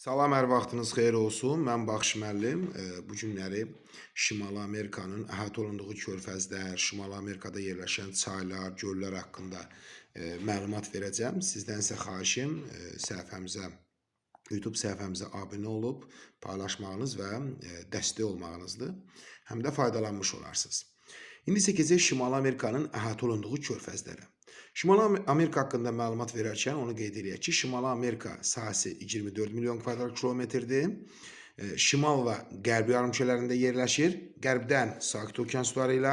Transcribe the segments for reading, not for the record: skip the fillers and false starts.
Salam, hər vaxtınız xeyir olsun. Mən Baxış müəllim. Bu günləri Şimali Amerikanın əhatə olunduğu körfəzlər, Şimali Amerikada yerləşən çaylar, göllər haqqında məlumat verəcəm. Sizdən isə xahişim YouTube səhifəmizə abunə olub paylaşmağınız və dəstək olmağınızdır. Həm də faydalanmış olarsınız. İndi isə keçək Şimali Amerikanın əhatə olunduğu körfəzlərə. Şimali Amerika haqqında məlumat verərkən onu qeyd edək ki, Şimali Amerika sahəsi 24 milyon kvadrat kilometrdir. Şimal və qərb yarımkürələrində yerləşir. Qərbdən Sakit Okean suları ilə,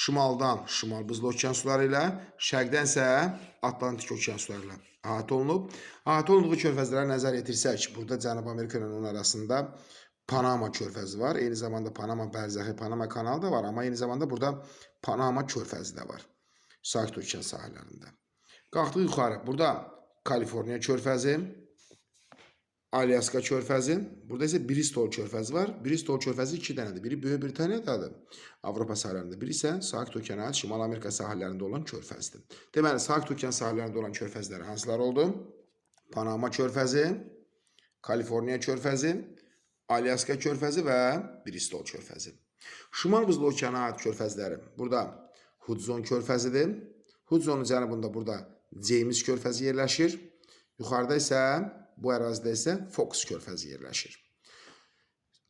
şimaldan Şimal Buzlu Okean suları ilə, şərqdən isə Atlantik Okean suları ilə əhatə olunub. Əhatə olunduğu körfəzlərə nəzər yetirsək, burada Cənubi Amerika ilə onun arasında Panama körfəzi var. Eyni zamanda Panama bərzəxi, Panama kanalı da var. Amma eyni zamanda burada Panama körfəzi də var. Sakit Okean sahələrində. Qalxdıq yuxarı. Burada Kaliforniya körfəzi, Alyaska körfəzi. Burada isə Bristol körfəzi var. Bristol körfəzi iki dənədir. Biri Böyük Britaniyadadır, Avropa sahələrində. Biri isə Sakit Okeana, Şimali Amerika sahələrində olan körfəzdir. Deməli, Sakit Okean sahələrində olan körfəzlər hansılar oldu? Panama körfəzi, Kaliforniya körfəzi, Alyaska körfəzi və Bristol körfəzi. Şimal Buzlu Okeana aid körfəzləri burada Hudson körfəzidir. Hudsonun cənubunda burada James körfəzi yerləşir. Yuxarıda isə, bu ərazidə isə Fox körfəzi yerləşir.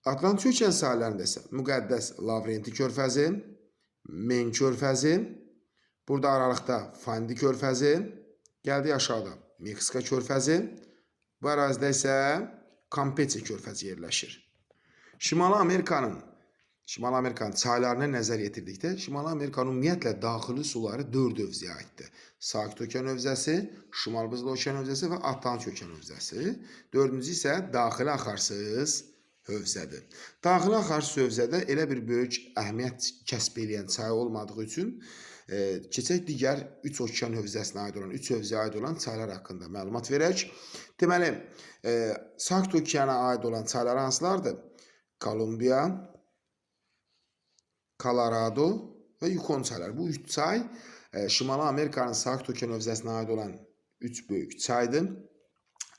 Atlantik Okean sahələrində isə Müqəddəs Lavrenti körfəzi, Men körfəzi, burada aralıqda Fandi körfəzi, gəldi aşağıda Meksika körfəzi, bu ərazidə isə Campeche körfəzi yerləşir. Şimali Amerikanın çaylarına nəzər yetirdikdə, Şimali Amerikanın ümumiyyətlə daxili suları 4 hövzəyə aiddir. Sakit Okean hövzəsi, Şimal Buzlu Okean hövzəsi və Atlantik Okean hövzəsi. Dördüncü isə daxili axarsız hövzədir. Daxili axarsız hövzədə elə bir böyük əhəmiyyət kəsb edən çay olmadığı üçün keçək digər 3 okean hövzəsinə aid olan, 3 hövzəyə aid olan çaylar haqqında məlumat verək. Deməli, Sakit Okeana aid olan çaylar hansılardır? Kolumbiya, Colorado və Yukon çayları. Bu 3 çay Şimali Amerikanın Sakit Okean hövzəsinə aid olan 3 böyük çaydır.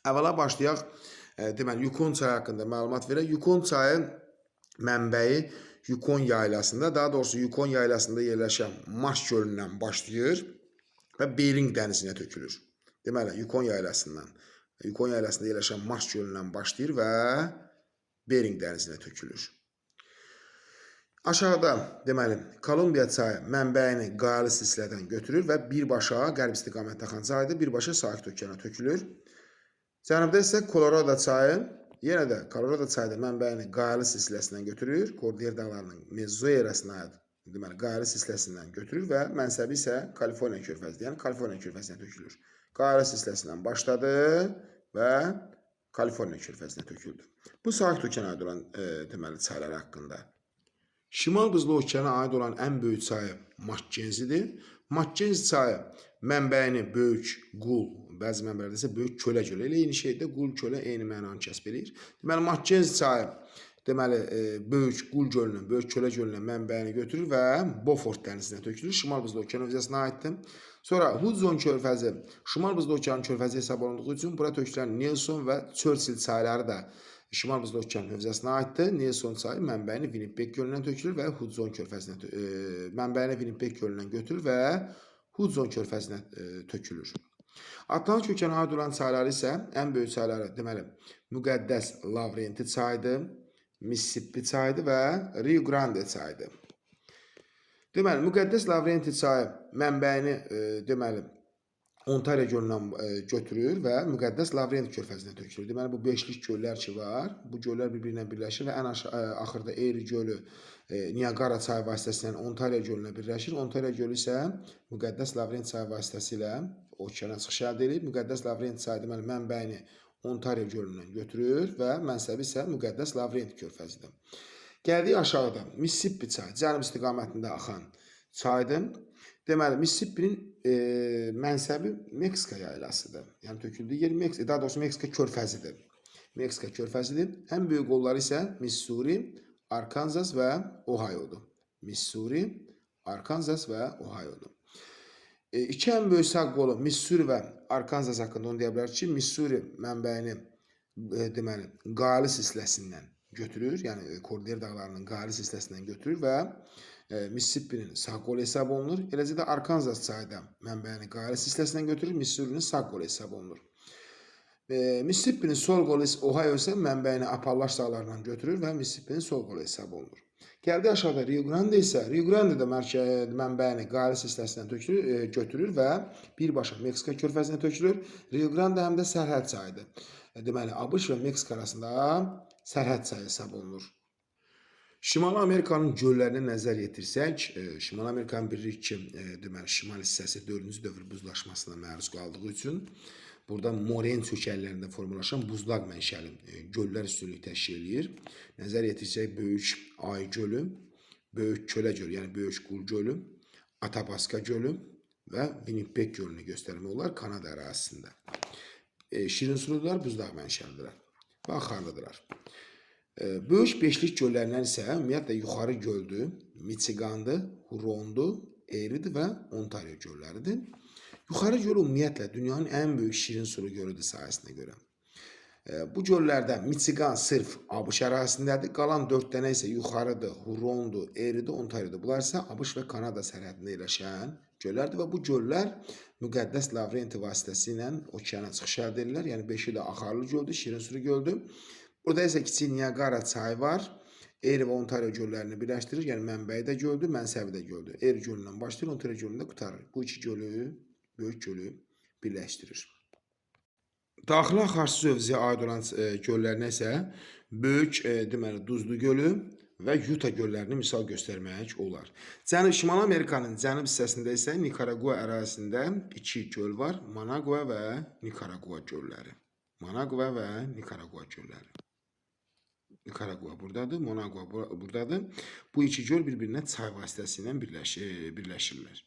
Əvvəla başlayaq, deməli, Yukon çayı haqqında məlumat verək. Yukon çayı mənbəyi Yukon yaylasında, daha doğrusu Yukon yaylasında yerləşən Mars gölündən başlayır və Bering dənizinə tökülür. Deməli, Yukon yaylasında yerləşən Mars gölündən başlayır və Bering dənizinə tökülür. Aşağıda, deməli, Kolumbiya çayı mənbəyini qayalı silsilədən götürür və birbaşa qərb istiqamətdə axan çaydır, birbaşa Sakit Okeana tökülür. Cənubda isə Colorado çayı, yenə də Colorado çayı da mənbəyini qayalı silsiləsindən götürür, Kordilyer dağlarının mezoerasına aid, deməli, qayalı silsiləsindən götürür və mənsəbi isə Kaliforniya körfəzidir, yəni Kaliforniya körfəzinə tökülür. Qayalı silsiləsindən başladı və Kaliforniya körfəzinə töküldü. Bu Sakit Okeana aid olan deməli çaylar haqqında. Şimal Buzlu Okeana aid olan ən böyük çayı Mackenzidir. Mackenzi çayı mənbəyini böyük Qul, bəzi mənbələrdə isə böyük Kölə gölü, elə eyni şeydə Qul Kölə eyni mənanı kəsb edir. Deməli, Mackenzi çayı böyük Qul gölünün, böyük Kölə gölünün mənbəyini götürür və Beaufort dənizinə tökülür. Şimal Buzlu Okean hövzəsinə aiddir. Sonra Hudson körfəzi, Şimal Buzlu Okean körfəzi hesab olunduğu üçün bura tökülən Nelson və Churchill çayları da Şimal Buzlu Okean hövzəsinə aiddir. Nelson çayı mənbəyini Winnipeg gölündən tökülür və Hudson körfəzinə mənbəyini Winnipeg gölündən götürür və Hudson körfəzinə tökülür. Atlantik Okeana aid olan çayları isə ən böyük çayları, deməli, Müqəddəs Lavrenti çayıdır, Mississippi çayıdır və Rio Grande çayıdır. Deməli, Müqəddəs Lavrenti çayı mənbəyini, deməli, Ontario gölündən götürür və Müqəddəs Lavrenti körfəzinə tökülür. Deməli, bu beşlik göllər ki var, bu göllər bir-birinə birləşir və ən axırda Erie gölü Niagara çayı vasitəsilə Ontario gölünə birləşir. Ontario gölü isə Müqəddəs Lavrenti çayı vasitəsilə okeana çıxış əldə edib. Müqəddəs Lavrenti çayı deməli mənbəyini Ontario gölündən götürür və mənsəbi isə Müqəddəs Lavrenti körfəzidir. Gəldik aşağıda Mississippi çayı, cənub istiqamətində axan çaydır. Deməli, Mississippinin mənsəbi Meksika yaylasıdır. Yəni, töküldüyü yer daha doğrusu Meksika körfəzidir. Meksika körfəzidir. Ən böyük qolları isə Missouri, Arkansas və Ohio'dur. Missouri, Arkansas və Ohio'dur. İki ən böyük sağ qolu Missouri və Arkansas haqqında onu deyə bilərik ki, Missouri mənbəyini deməli, qali silsiləsindən götürür, yəni Kordillera dağlarının qali silsiləsindən götürür və Mississippinin sağ qolu hesab olunur. Eləcə də Arkansas çayı da mənbəyini qali silsiləsindən götürür, Missourinin sağ qolu hesab olunur. Mississippinin sol qolu Ohio isə mənbəyini Appalaç dağlarından götürür və Mississippinin sol qolu hesab olunur. Gəldi aşağıda Rio Grande isə Rio Grande də mənbəyini qali silsiləsindən götürür və birbaşa Meksika körfəzinə tökülür. Rio Grande həm də sərhəd çayıdır. Deməli, ABŞ və Meksika arasında sərhəd çayı hesab olunur. Şimali Amerikanın göllərini nəzər yetirsək, Şimali Amerikanın bilirik ki, deməli, şimal hissəsi 4-cü dövr buzlaşmasına məruz qaldığı üçün burada moren çökəklərində formalaşan buzlaq mənşəli göllər üstünlük təşkil edir. Nəzər yetirsək, Böyük Ay gölü, Böyük Kölə gölü, yəni Böyük Qul gölü, Atabaska gölü və Winnipeg gölünü göstərmək olar Kanada ərazisində. Şirinsulular buzlaq mənşəlidirlər və axarlıdırlar. Böyük beşlik göllərindən isə ümumiyyətlə yuxarı göldür, Michigandır, Hurondur, Eriedir və Ontario gölləridir. Yuxarı göl ümumiyyətlə dünyanın ən böyük şirin sulu gölüdür sayəsində görə. Bu göllərdə Michigan sırf ABŞ ərazisindədir. Qalan 4 dənə isə yuxarıdır, Hurondur, Eriedir, Ontariodur. Bunlar isə ABŞ və Kanada sərhədində yerləşən göllərdir və bu göllər müqəddəs Lavrenti vasitəsilə okeana çıxış əldə edirlər. Yəni 5-i də axarlı göldür, şirin sulu göldür. Burada isə kiçik Niagara çayı var. Erie və Ontario göllərini birləşdirir. Yəni mənbəyi də göldür, mənsəbi də göldür. Erie gölündən başlayır, Ontario gölündə qutarır. Bu iki gölü, böyük gölü birləşdirir. Daxili axarsız hövzəyə aid olan göllərinə isə böyük deməli Duzlu gölü və Utah göllərini misal göstərmək olar. Şimali Amerikanın cənub hissəsində isə Nikaragua ərazisində 2 göl var. Managua və Nikaragua gölləri. Managua və Nikaragua gölləri. Nikaragua buradadır, Managua buradadır. Bu iki göl bir-birinə çay vasitəsilə birləşirlər.